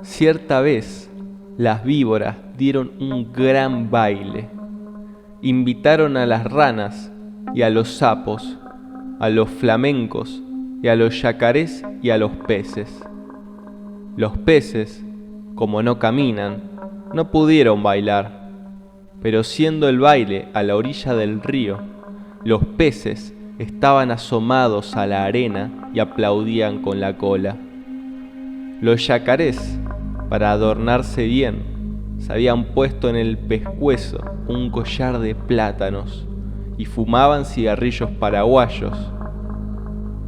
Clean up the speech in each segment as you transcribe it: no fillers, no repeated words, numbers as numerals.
Cierta vez, las víboras dieron un gran baile. Invitaron a las ranas y a los sapos, a los flamencos y a los yacarés y a los peces. Los peces, como no caminan, no pudieron bailar, pero siendo el baile a la orilla del río, los peces estaban asomados a la arena y aplaudían con la cola. Los yacarés, para adornarse bien, se habían puesto en el pescuezo un collar de plátanos y fumaban cigarrillos paraguayos.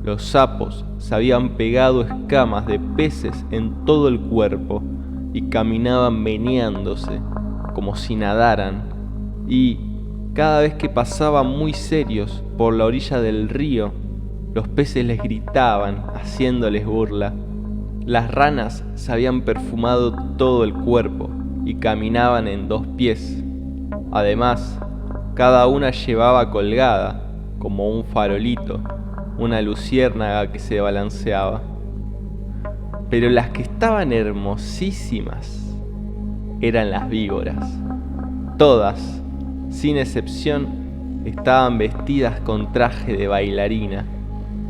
Los sapos se habían pegado escamas de peces en todo el cuerpo y caminaban meneándose como si nadaran, y cada vez que pasaban muy serios por la orilla del río, los peces les gritaban haciéndoles burla. Las ranas se habían perfumado todo el cuerpo y caminaban en 2 pies. Además, cada una llevaba colgada, como un farolito, una luciérnaga que se balanceaba. Pero las que estaban hermosísimas eran las víboras. Todas, sin excepción, estaban vestidas con traje de bailarina,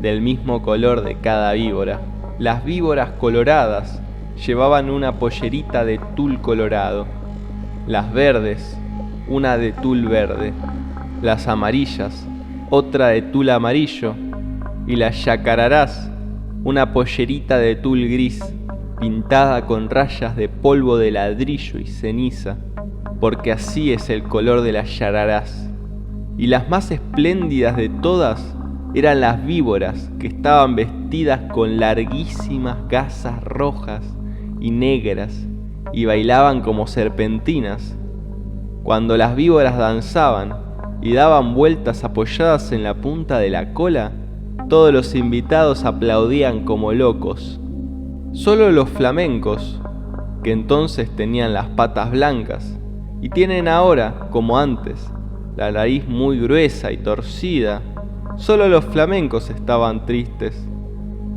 del mismo color de cada víbora. Las víboras coloradas llevaban una pollerita de tul colorado, las verdes, una de tul verde, las amarillas, otra de tul amarillo, y las yacararás, una pollerita de tul gris, pintada con rayas de polvo de ladrillo y ceniza, porque así es el color de las yararás. Y las más espléndidas de todas eran las víboras, que estaban vestidas con larguísimas gasas rojas y negras y bailaban como serpentinas. Cuando las víboras danzaban y daban vueltas apoyadas en la punta de la cola, todos los invitados aplaudían como locos. Solo los flamencos, que entonces tenían las patas blancas y tienen ahora, como antes, la nariz muy gruesa y torcida, solo los flamencos estaban tristes,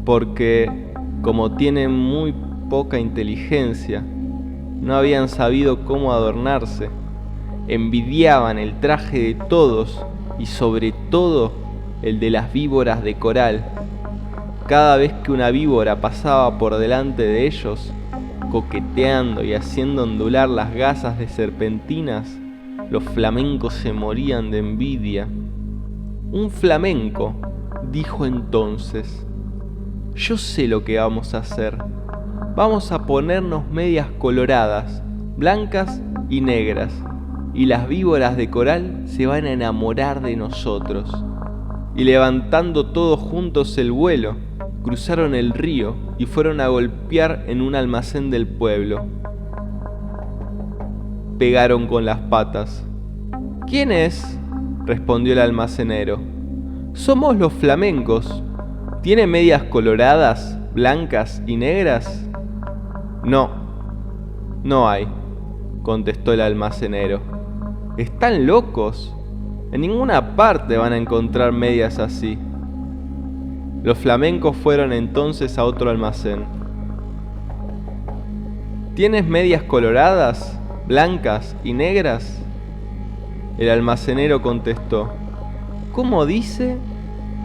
porque, como tienen muy poca inteligencia, no habían sabido cómo adornarse. Envidiaban el traje de todos y sobre todo el de las víboras de coral. Cada vez que una víbora pasaba por delante de ellos, coqueteando y haciendo ondular las gasas de serpentinas, los flamencos se morían de envidia. Un flamenco dijo entonces: «Yo sé lo que vamos a hacer. Vamos a ponernos medias coloradas, blancas y negras, y las víboras de coral se van a enamorar de nosotros». Y levantando todos juntos el vuelo, cruzaron el río y fueron a golpear en un almacén del pueblo. Pegaron con las patas. «¿Quién es?», respondió el almacenero. «Somos los flamencos. ¿Tiene medias coloradas, blancas y negras?». «No, no hay», contestó el almacenero. «¿Están locos? En ninguna parte van a encontrar medias así». Los flamencos fueron entonces a otro almacén. «¿Tienes medias coloradas, blancas y negras?». El almacenero contestó: «¿Cómo dice?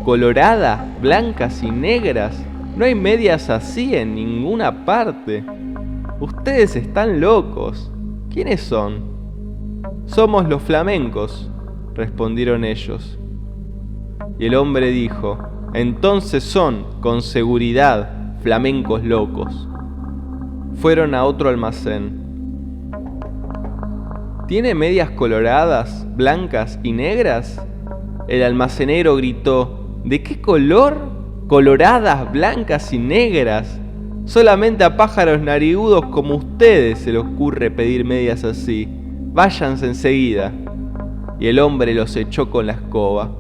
¿Coloradas, blancas y negras? No hay medias así en ninguna parte. Ustedes están locos. ¿Quiénes son?». «Somos los flamencos», respondieron ellos. Y el hombre dijo: «Entonces son, con seguridad, flamencos locos». Fueron a otro almacén. «¿Tiene medias coloradas, blancas y negras?». El almacenero gritó: «¿De qué color? Coloradas, blancas y negras. Solamente a pájaros narigudos como ustedes se les ocurre pedir medias así. Váyanse enseguida». Y el hombre los echó con la escoba.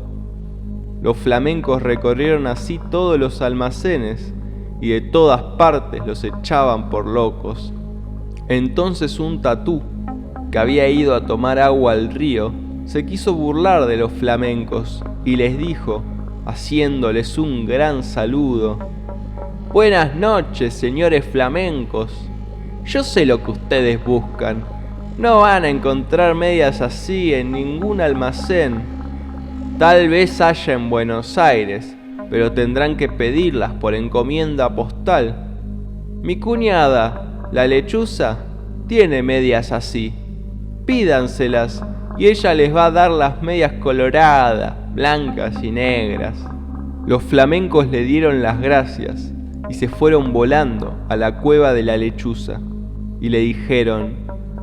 Los flamencos recorrieron así todos los almacenes y de todas partes los echaban por locos. Entonces un tatú, que había ido a tomar agua al río, se quiso burlar de los flamencos y les dijo, haciéndoles un gran saludo: «Buenas noches, señores flamencos. Yo sé lo que ustedes buscan. No van a encontrar medias así en ningún almacén. Tal vez haya en Buenos Aires, pero tendrán que pedirlas por encomienda postal. Mi cuñada, la lechuza, tiene medias así. Pídanselas y ella les va a dar las medias coloradas, blancas y negras. Los flamencos le dieron las gracias y se fueron volando a la cueva de la lechuza y le dijeron: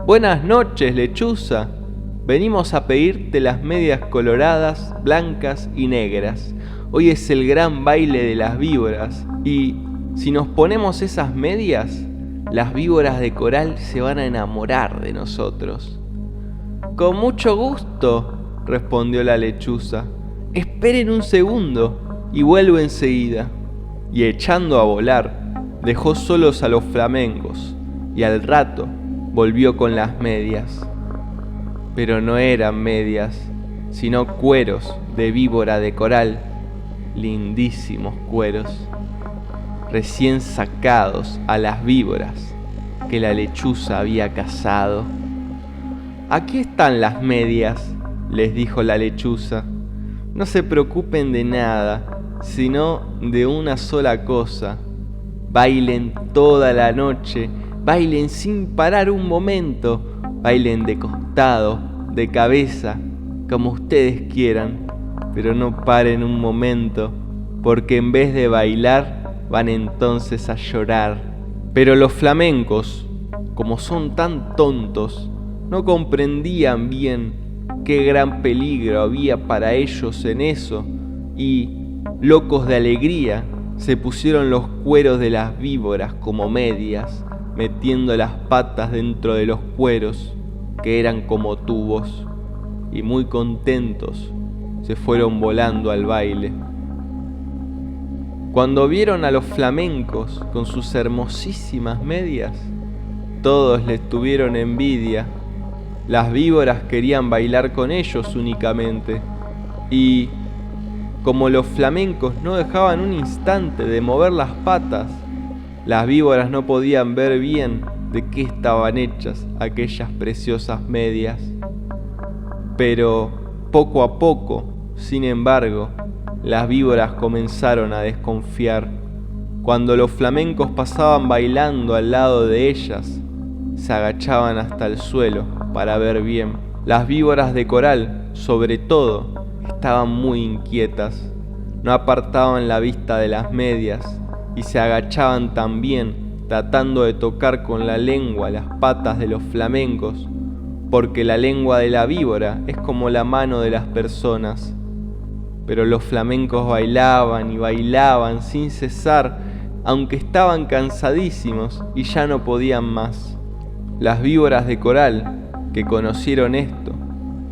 «Buenas noches, lechuza. Venimos a pedirte las medias coloradas, blancas y negras. Hoy es el gran baile de las víboras y si nos ponemos esas medias, las víboras de coral se van a enamorar de nosotros». «Con mucho gusto», respondió la lechuza. «Esperen un segundo y vuelvo enseguida». Y echando a volar, dejó solos a los flamencos y al rato volvió con las medias. Pero no eran medias, sino cueros de víbora de coral, lindísimos cueros, recién sacados a las víboras que la lechuza había cazado. «Aquí están las medias», les dijo la lechuza. «No se preocupen de nada, sino de una sola cosa. Bailen toda la noche, bailen sin parar un momento, bailen de costado, de cabeza, como ustedes quieran, pero no paren un momento, porque en vez de bailar, van entonces a llorar». Pero los flamencos, como son tan tontos, no comprendían bien qué gran peligro había para ellos en eso, y, locos de alegría, se pusieron los cueros de las víboras como medias, metiendo las patas dentro de los cueros, que eran como tubos, y muy contentos se fueron volando al baile. Cuando vieron a los flamencos con sus hermosísimas medias, todos les tuvieron envidia. Las víboras querían bailar con ellos únicamente, y como los flamencos no dejaban un instante de mover las patas, las víboras no podían ver bien de qué estaban hechas aquellas preciosas medias. Pero poco a poco, sin embargo, las víboras comenzaron a desconfiar. Cuando los flamencos pasaban bailando al lado de ellas, se agachaban hasta el suelo para ver bien. Las víboras de coral, sobre todo, estaban muy inquietas. No apartaban la vista de las medias y se agachaban también, tratando de tocar con la lengua las patas de los flamencos, porque la lengua de la víbora es como la mano de las personas. Pero los flamencos bailaban y bailaban sin cesar, aunque estaban cansadísimos y ya no podían más. Las víboras de coral, que conocieron esto,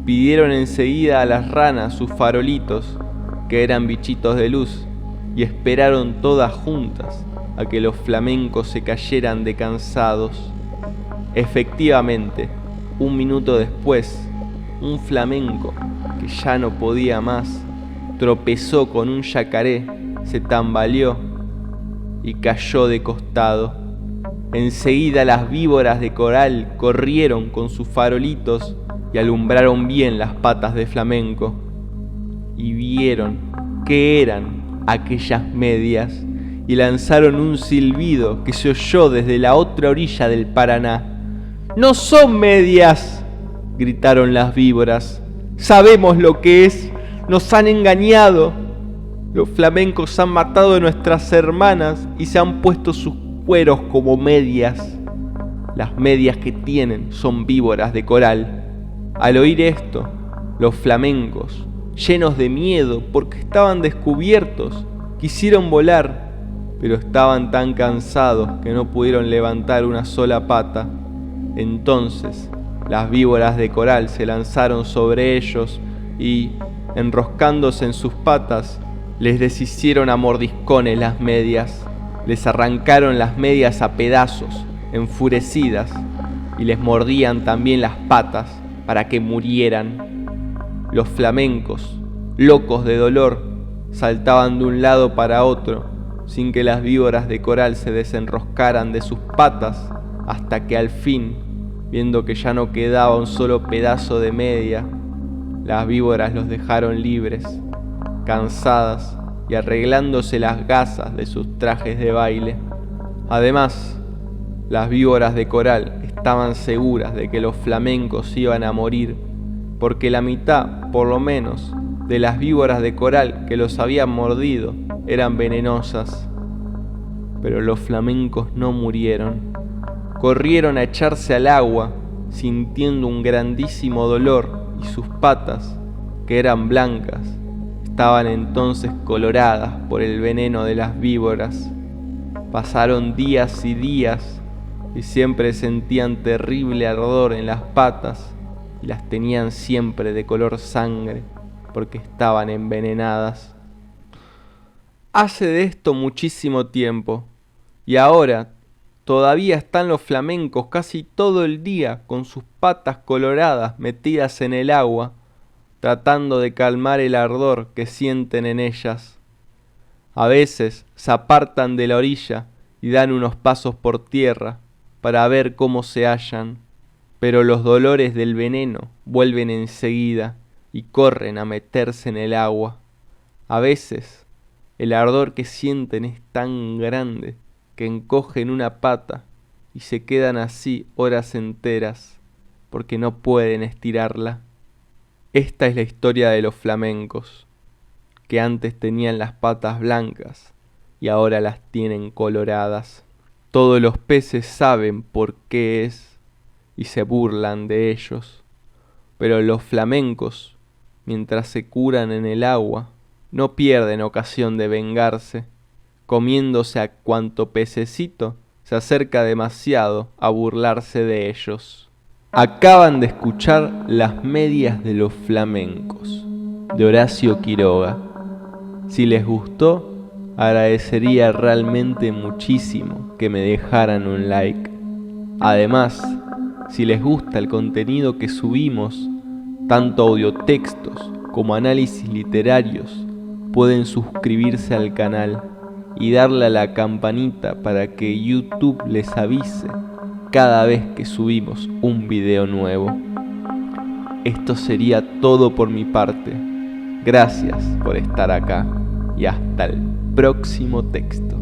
pidieron enseguida a las ranas sus farolitos, que eran bichitos de luz, y esperaron todas juntas a que los flamencos se cayeran de cansados. Efectivamente, un minuto después, un flamenco, que ya no podía más, tropezó con un yacaré, se tambaleó y cayó de costado. Enseguida las víboras de coral corrieron con sus farolitos y alumbraron bien las patas de flamenco, y vieron qué eran aquellas medias, y lanzaron un silbido que se oyó desde la otra orilla del Paraná. «¡No son medias!», gritaron las víboras. «Sabemos lo que es, nos han engañado. Los flamencos han matado a nuestras hermanas y se han puesto sus cueros como medias. Las medias que tienen son víboras de coral». Al oír esto, los flamencos, llenos de miedo porque estaban descubiertos, quisieron volar, pero estaban tan cansados que no pudieron levantar una sola pata. Entonces, las víboras de coral se lanzaron sobre ellos y, enroscándose en sus patas, les deshicieron a mordiscones las medias. Les arrancaron las medias a pedazos, enfurecidas, y les mordían también las patas para que murieran. Los flamencos, locos de dolor, saltaban de un lado para otro, sin que las víboras de coral se desenroscaran de sus patas hasta que al fin, viendo que ya no quedaba un solo pedazo de media, las víboras los dejaron libres, cansadas y arreglándose las gasas de sus trajes de baile. Además, las víboras de coral estaban seguras de que los flamencos iban a morir, porque la mitad, por lo menos, de las víboras de coral que los habían mordido eran venenosas. Pero los flamencos no murieron. Corrieron a echarse al agua, sintiendo un grandísimo dolor, y sus patas, que eran blancas, estaban entonces coloradas por el veneno de las víboras. Pasaron días y días, y siempre sentían terrible ardor en las patas, y las tenían siempre de color sangre, porque estaban envenenadas. Hace de esto muchísimo tiempo, y ahora todavía están los flamencos casi todo el día con sus patas coloradas metidas en el agua, tratando de calmar el ardor que sienten en ellas. A veces se apartan de la orilla y dan unos pasos por tierra para ver cómo se hallan, pero los dolores del veneno vuelven enseguida y corren a meterse en el agua. A veces el ardor que sienten es tan grande que encogen una pata y se quedan así horas enteras porque no pueden estirarla. Esta es la historia de los flamencos, que antes tenían las patas blancas y ahora las tienen coloradas. Todos los peces saben por qué es y se burlan de ellos, pero los flamencos, mientras se curan en el agua, no pierden ocasión de vengarse, comiéndose a cuanto pececito se acerca demasiado a burlarse de ellos. Acaban de escuchar Las medias de los flamencos, de Horacio Quiroga. Si les gustó, agradecería realmente muchísimo que me dejaran un like. Además, si les gusta el contenido que subimos, tanto audiotextos como análisis literarios, pueden suscribirse al canal y darle a la campanita para que YouTube les avise cada vez que subimos un video nuevo. Esto sería todo por mi parte. Gracias por estar acá y hasta el próximo texto.